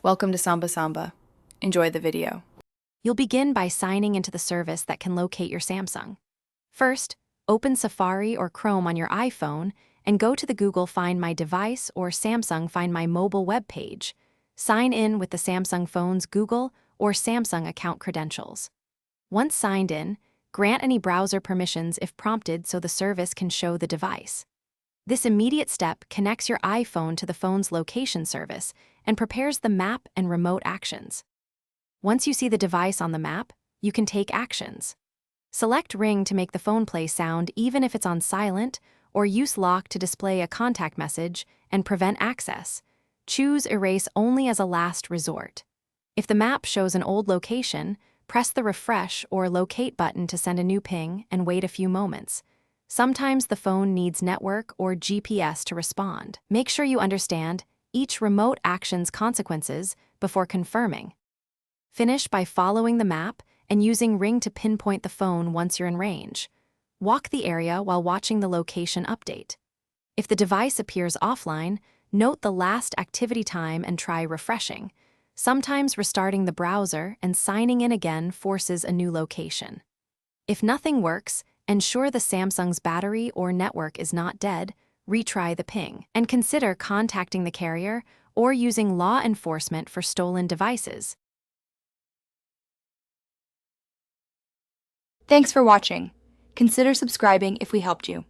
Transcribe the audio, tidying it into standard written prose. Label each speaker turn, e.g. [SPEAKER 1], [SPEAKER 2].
[SPEAKER 1] Welcome to Samba Samba. Enjoy the video.
[SPEAKER 2] You'll begin by signing into the service that can locate your Samsung. First, open Safari or Chrome on your iPhone and go to the Google Find My Device or Samsung Find My Mobile web page. Sign in with the Samsung phone's Google or Samsung account credentials. Once signed in, grant any browser permissions if prompted so the service can show the device. This immediate step connects your iPhone to the phone's location service and prepares the map and remote actions. Once you see the device on the map, you can take actions. Select Ring to make the phone play sound even if it's on silent, or use Lock to display a contact message and prevent access. Choose Erase only as a last resort. If the map shows an old location, press the Refresh or Locate button to send a new ping and wait a few moments. Sometimes the phone needs network or GPS to respond. Make sure you understand each remote action's consequences before confirming. Finish by following the map and using Ring to pinpoint the phone once you're in range. Walk the area while watching the location update. If the device appears offline, note the last activity time and try refreshing. Sometimes restarting the browser and signing in again forces a new location. If nothing works, ensure the Samsung's battery or network is not dead, retry the ping, and consider contacting the carrier or using law enforcement for stolen devices.
[SPEAKER 3] Thanks for watching. Consider subscribing if we helped you.